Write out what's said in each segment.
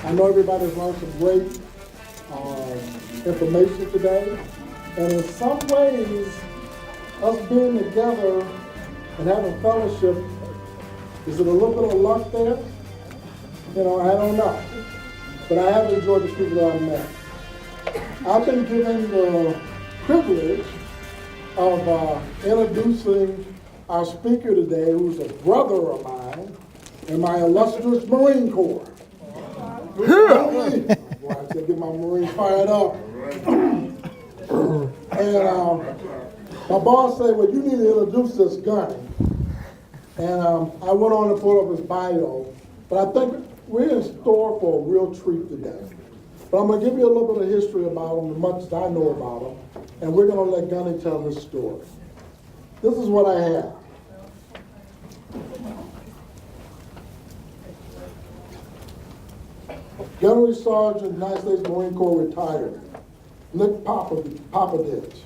I know everybody's learned some great information today. And in some ways, us being together and having fellowship, is it a little bit of luck there? I don't know. But I have enjoyed the people that I've met. I've been given the privilege of introducing our speaker today, who's a brother of mine in my illustrious Marine Corps. Boy, I said, get my Marines fired up. And my boss said, well, you need to introduce this Gunny. And I went on and pulled up his bio. But I think we're in store for a real treat today. But I'm going to give you a little bit of history about him, as much as I know about him. And we're going to let Gunny tell his story. This is what I have. Gunnery Sergeant, United States Marine Corps, retired. Nick Popaditch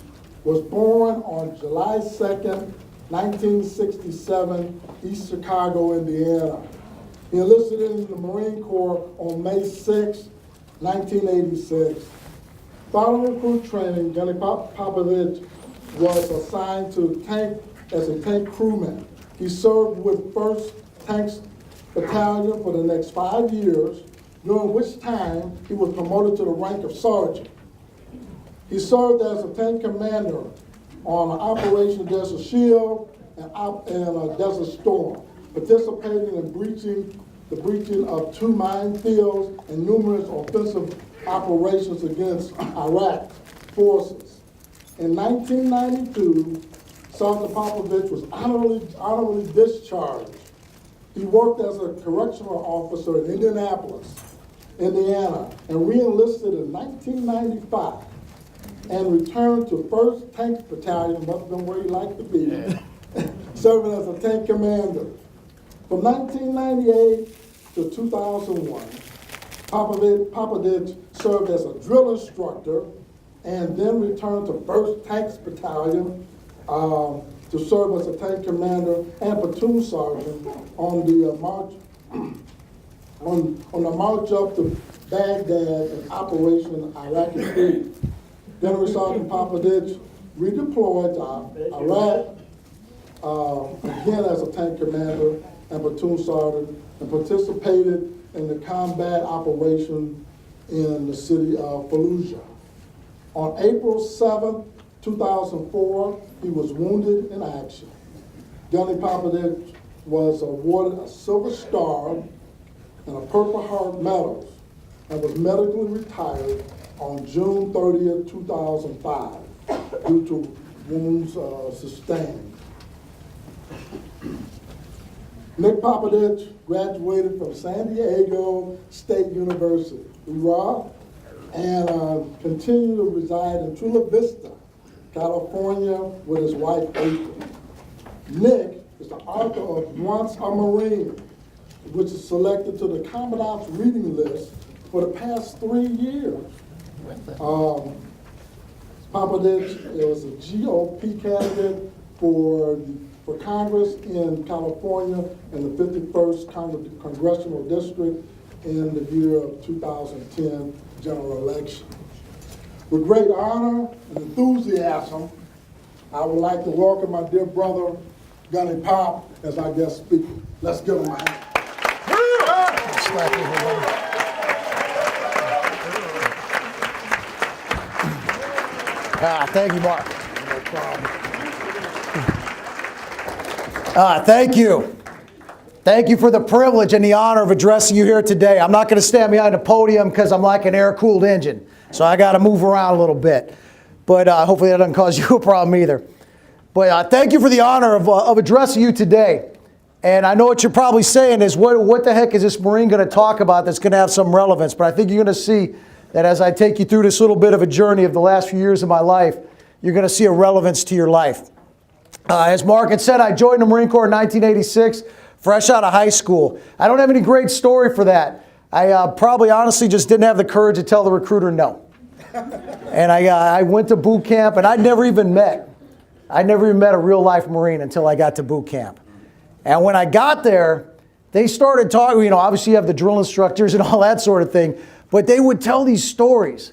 was born on July 2nd, 1967, East Chicago, Indiana. He enlisted in the Marine Corps on May 6, 1986. Following recruit training, Gunny Popaditch was assigned to tank as a tank crewman. He served with 1st Tanks Battalion for the next 5 years, during which time he was promoted to the rank of sergeant. He served as a tank commander on Operation Desert Shield and Desert Storm, participating in the breaching of 2 minefields and numerous offensive operations against Iraq forces. In 1992, Sergeant Popaditch was honorably discharged. He worked as a correctional officer in Indianapolis, Indiana, and re-enlisted in 1995 and returned to 1st Tank Battalion, must have been where he liked to be, serving as a tank commander. From 1998 to 2001, Popaditch served as a drill instructor and then returned to 1st Tanks Battalion to serve as a tank commander and platoon sergeant on the march up to Baghdad in Operation Iraqi Freedom. Gunnery Sergeant Popaditch redeployed to Iraq, again as a tank commander and platoon sergeant, and participated in the combat operation in the city of Fallujah. On April 7, 2004, he was wounded in action. Gunny Popaditch was awarded a Silver Star and a Purple Heart medals and was medically retired on June 30th, 2005 due to wounds sustained. Nick Popaditch graduated from San Diego State University, hoorah, and continued to reside in Chula Vista, California, with his wife, April. Nick is the author of Once a Marine, which is selected to the Commandant's reading list for the past 3 years. Popaditch was a GOP candidate for Congress in California in the 51st Congressional District in the year of 2010 general election. With great honor and enthusiasm, I would like to welcome my dear brother, Gunny Pop, as our guest speaker. Let's give him a hand. Thank you, Mark. No problem. Thank you. Thank you for the privilege and the honor of addressing you here today. I'm not going to stand behind the podium because I'm like an air-cooled engine, so I got to move around a little bit. But hopefully that doesn't cause you a problem either. But thank you for the honor of addressing you today. And I know what you're probably saying is, what the heck is this Marine going to talk about that's going to have some relevance? But I think you're going to see that as I take you through this little bit of a journey of the last few years of my life, you're going to see a relevance to your life. As Mark had said, I joined the Marine Corps in 1986, fresh out of high school. I don't have any great story for that. I probably honestly just didn't have the courage to tell the recruiter no. And I went to boot camp, and I'd never even met a real life Marine until I got to boot camp. And when I got there, they started talking, you know, obviously you have the drill instructors and all that sort of thing, but they would tell these stories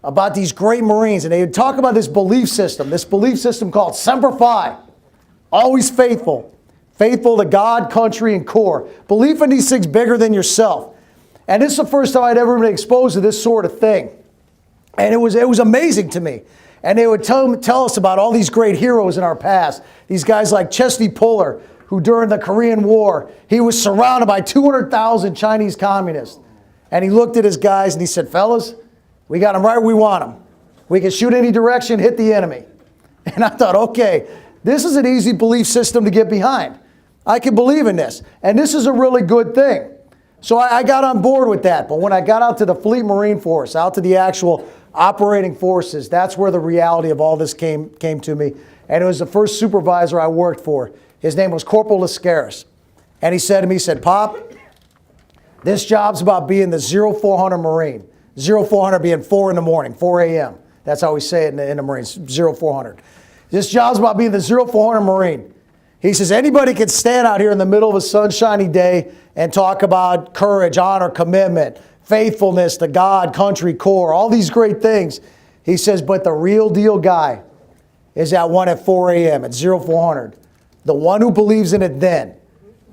about these great Marines, and they would talk about this belief system called Semper Fi, always faithful. Faithful to God, country, and Corps. Belief in these things bigger than yourself. And this is the first time I'd ever been exposed to this sort of thing. And it was amazing to me. And they would tell us about all these great heroes in our past. These guys like Chesty Puller, who during the Korean War, he was surrounded by 200,000 Chinese communists. And he looked at his guys and he said, fellas, we got them right where we want them. We can shoot any direction, hit the enemy. And I thought, okay, this is an easy belief system to get behind. I can believe in this. And this is a really good thing. So I got on board with that. But when I got out to the Fleet Marine Force, out to the actual operating forces, that's where the reality of all this came to me. And it was the first supervisor I worked for. His name was Corporal Lascaris. And he said to me, he said, Pop, this job's about being the 0400 Marine. 0400 being 4 in the morning, 4 a.m. That's how we say it in the Marines, 0400. This job's about being the 0400 Marine. He says, anybody can stand out here in the middle of a sunshiny day and talk about courage, honor, commitment, faithfulness to God, country, Corps, all these great things. He says, but the real deal guy is that one at 4 a.m. at 0400. The one who believes in it then,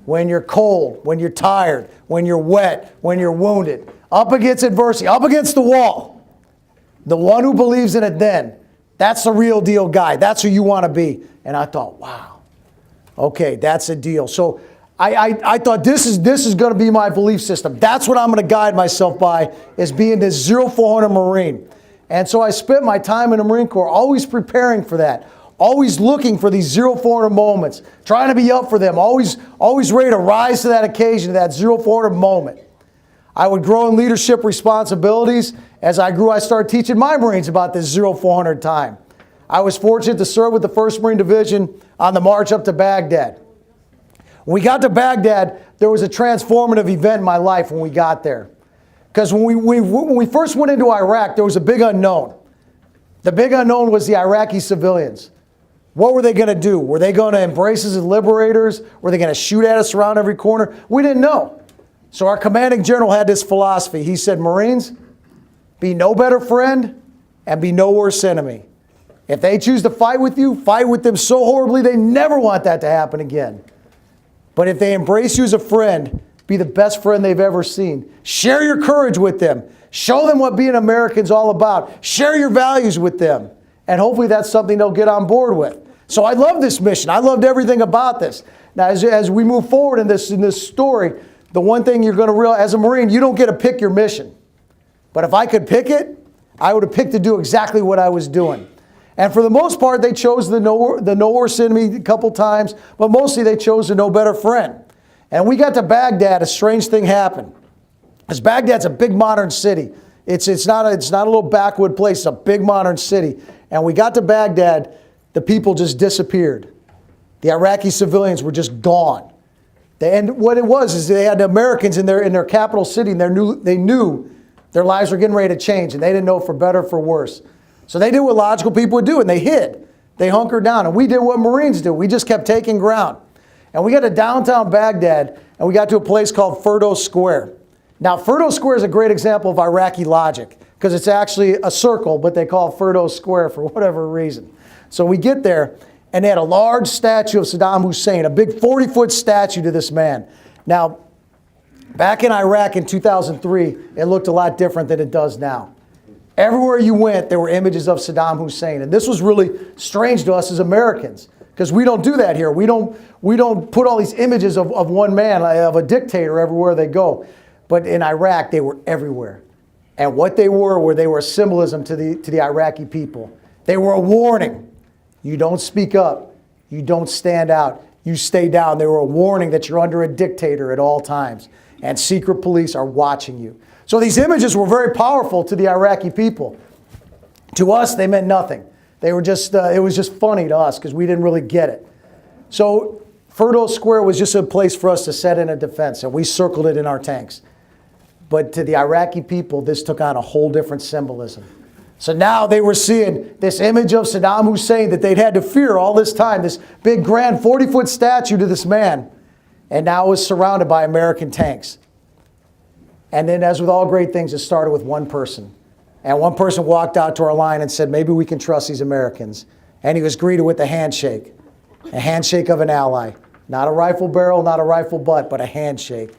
when you're cold, when you're tired, when you're wet, when you're wounded, up against adversity, up against the wall. The one who believes in it then, that's the real deal guy. That's who you want to be. And I thought, wow. Okay, that's a deal. So I thought this is going to be my belief system. That's what I'm going to guide myself by, is being this 0400 Marine. And so I spent my time in the Marine Corps always preparing for that, always looking for these 0400 moments, trying to be up for them, always ready to rise to that occasion, to that 0400 moment. I would grow in leadership responsibilities. As I grew, I started teaching my Marines about this 0400 time. I was fortunate to serve with the 1st Marine Division on the march up to Baghdad. When we got to Baghdad, there was a transformative event in my life when we got there. Because when we first went into Iraq, there was a big unknown. The big unknown was the Iraqi civilians. What were they going to do? Were they going to embrace us as liberators? Were they going to shoot at us around every corner? We didn't know. So our commanding general had this philosophy. He said, Marines, be no better friend and be no worse enemy. If they choose to fight with you, fight with them so horribly they never want that to happen again. But if they embrace you as a friend, be the best friend they've ever seen. Share your courage with them. Show them what being American's all about. Share your values with them. And hopefully that's something they'll get on board with. So I love this mission. I loved everything about this. Now as we move forward in this story, the one thing you're going to realize, as a Marine, you don't get to pick your mission. But if I could pick it, I would have picked to do exactly what I was doing. And for the most part, they chose the no worse enemy a couple times, but mostly they chose the no better friend. And we got to Baghdad, a strange thing happened. Because Baghdad's a big modern city. It's not a little backwood place, it's a big modern city. And we got to Baghdad, the people just disappeared. The Iraqi civilians were just gone. And what it was is they had the Americans in their capital city, and they knew their lives were getting ready to change, and they didn't know for better or for worse. So they did what logical people would do, and they hid. They hunkered down, and we did what Marines do. We just kept taking ground. And we got to downtown Baghdad, and we got to a place called Firdos Square. Now, Firdos Square is a great example of Iraqi logic, because it's actually a circle, but they call it Firdos Square for whatever reason. So we get there, and they had a large statue of Saddam Hussein, a big 40-foot statue to this man. Now, back in Iraq in 2003, it looked a lot different than it does now. Everywhere you went, there were images of Saddam Hussein. And this was really strange to us as Americans, because we don't do that here. We don't put all these images of one man, of a dictator, everywhere they go. But in Iraq, they were everywhere. And what they were a symbolism to the Iraqi people. They were a warning. You don't speak up. You don't stand out. You stay down. They were a warning that you're under a dictator at all times. And secret police are watching you. So these images were very powerful to the Iraqi people. To us, they meant nothing. They were just, it was just funny to us because we didn't really get it. So Firdos Square was just a place for us to set in a defense, and we circled it in our tanks. But to the Iraqi people, this took on a whole different symbolism. So now they were seeing this image of Saddam Hussein that they'd had to fear all this time, this big grand 40-foot statue to this man. And now it was surrounded by American tanks. And then, as with all great things, it started with one person. And one person walked out to our line and said, maybe we can trust these Americans. And he was greeted with a handshake of an ally. Not a rifle barrel, not a rifle butt, but a handshake.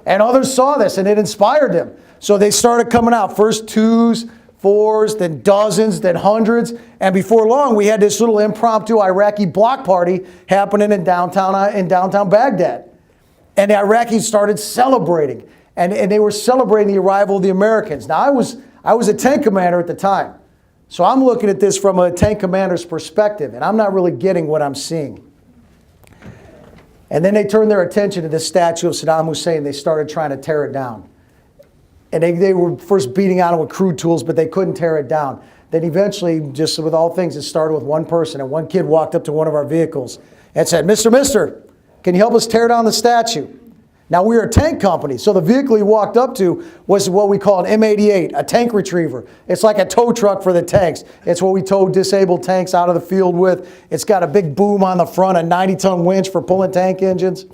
And others saw this, and it inspired them. So they started coming out, first 2s, 4s, then dozens, then hundreds. And before long, we had this little impromptu Iraqi block party happening in downtown Baghdad. And the Iraqis started celebrating. And they were celebrating the arrival of the Americans. Now, I was a tank commander at the time. So I'm looking at this from a tank commander's perspective, and I'm not really getting what I'm seeing. And then they turned their attention to this statue of Saddam Hussein. They started trying to tear it down. And they were first beating on it with crude tools, but they couldn't tear it down. Then eventually, just with all things, it started with one person. And one kid walked up to one of our vehicles and said, Mister, can you help us tear down the statue? Now, we were a tank company, so the vehicle he walked up to was what we call an M88, a tank retriever. It's like a tow truck for the tanks. It's what we tow disabled tanks out of the field with. It's got a big boom on the front, a 90-ton winch for pulling tank engines.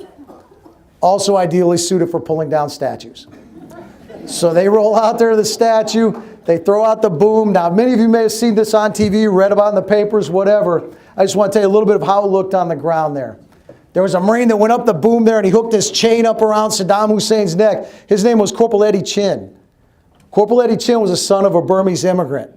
Also ideally suited for pulling down statues. So they roll out there to the statue. They throw out the boom. Now, many of you may have seen this on TV, read about it in the papers, whatever. I just want to tell you a little bit of how it looked on the ground there. There was a Marine that went up the boom there and he hooked this chain up around Saddam Hussein's neck. His name was Corporal Eddie Chin. Corporal Eddie Chin was the son of a Burmese immigrant.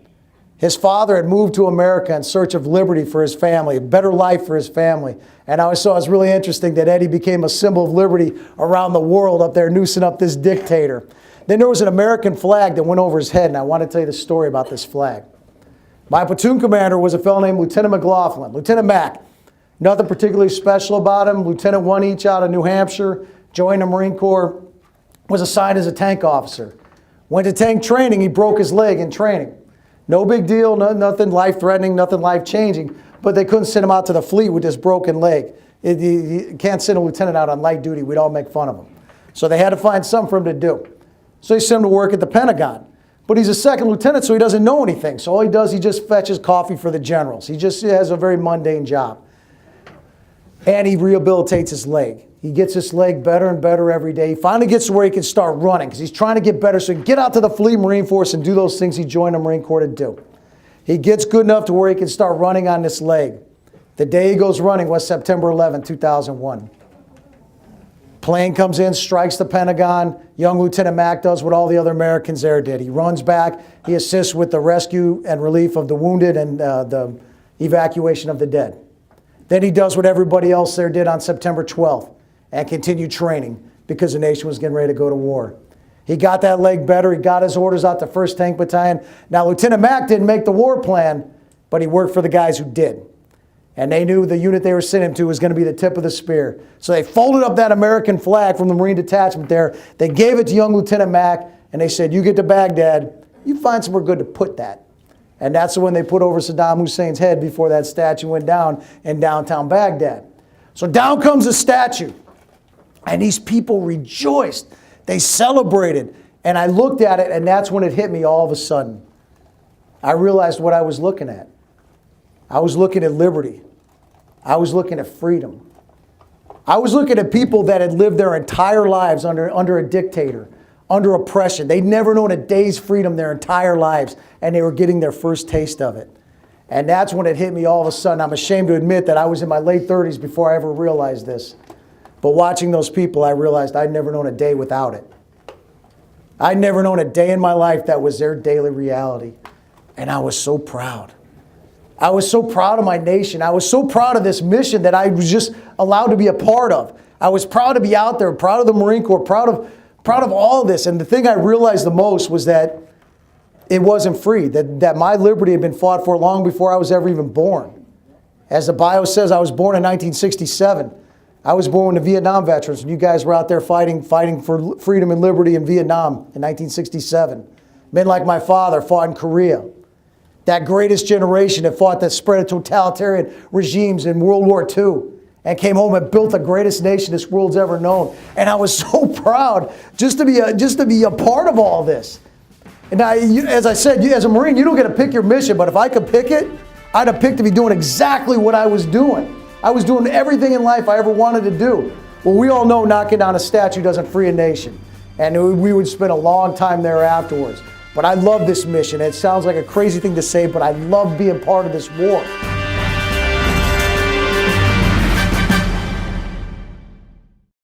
His father had moved to America in search of liberty for his family, a better life for his family. And I saw it was really interesting that Eddie became a symbol of liberty around the world up there, noosing up this dictator. Then there was an American flag that went over his head, and I want to tell you the story about this flag. My platoon commander was a fellow named Lieutenant McLaughlin, Lieutenant Mack. Nothing particularly special about him. Lieutenant 1 each out of New Hampshire, joined the Marine Corps, was assigned as a tank officer. Went to tank training, he broke his leg in training. No big deal, nothing life-threatening, nothing life-changing, but they couldn't send him out to the fleet with this broken leg. You can't send a lieutenant out on light duty, we'd all make fun of him. So they had to find something for him to do. So he sent him to work at the Pentagon. But he's a second lieutenant, so he doesn't know anything. So all he does, he just fetches coffee for the generals. He just has a very mundane job. And he rehabilitates his leg. He gets his leg better and better every day. He finally gets to where he can start running because he's trying to get better so he can get out to the Fleet Marine Force and do those things he joined the Marine Corps to do. He gets good enough to where he can start running on this leg. The day he goes running was September 11, 2001. Plane comes in, strikes the Pentagon. Young Lieutenant Mack does what all the other Americans there did. He runs back. He assists with the rescue and relief of the wounded and the evacuation of the dead. Then he does what everybody else there did on September 12th and continued training because the nation was getting ready to go to war. He got that leg better. He got his orders out to 1st Tank Battalion. Now, Lieutenant Mack didn't make the war plan, but he worked for the guys who did. And they knew the unit they were sending him to was going to be the tip of the spear. So they folded up that American flag from the Marine detachment there. They gave it to young Lieutenant Mack, and they said, you get to Baghdad, you find somewhere good to put that. And that's the one they put over Saddam Hussein's head before that statue went down in downtown Baghdad. So down comes the statue. And these people rejoiced. They celebrated. And I looked at it, and that's when it hit me all of a sudden. I realized what I was looking at. I was looking at liberty. I was looking at freedom. I was looking at people that had lived their entire lives under a dictator, under oppression. They'd never known a day's freedom their entire lives, and they were getting their first taste of it. And that's when it hit me all of a sudden. I'm ashamed to admit that I was in my late 30s before I ever realized this. But watching those people, I realized I'd never known a day without it. I'd never known a day in my life that was their daily reality. And I was so proud. I was so proud of my nation. I was so proud of this mission that I was just allowed to be a part of. I was proud to be out there, proud of the Marine Corps, proud of all this. And the thing I realized the most was that it wasn't free, that my liberty had been fought for long before I was ever even born. As the bio says, I was born in 1967. I was born when the Vietnam veterans, and you guys were out there fighting for freedom and liberty in Vietnam in 1967. Men like my father fought in Korea. That greatest generation that fought that spread of totalitarian regimes in World War II and came home and built the greatest nation this world's ever known. And I was so proud just to be a part of all this. And now, as I said, as a Marine, you don't get to pick your mission, but if I could pick it, I'd have picked to be doing exactly what I was doing. I was doing everything in life I ever wanted to do. Well, we all know knocking down a statue doesn't free a nation, and we would spend a long time there afterwards. But I love this mission. It sounds like a crazy thing to say, but I love being part of this war.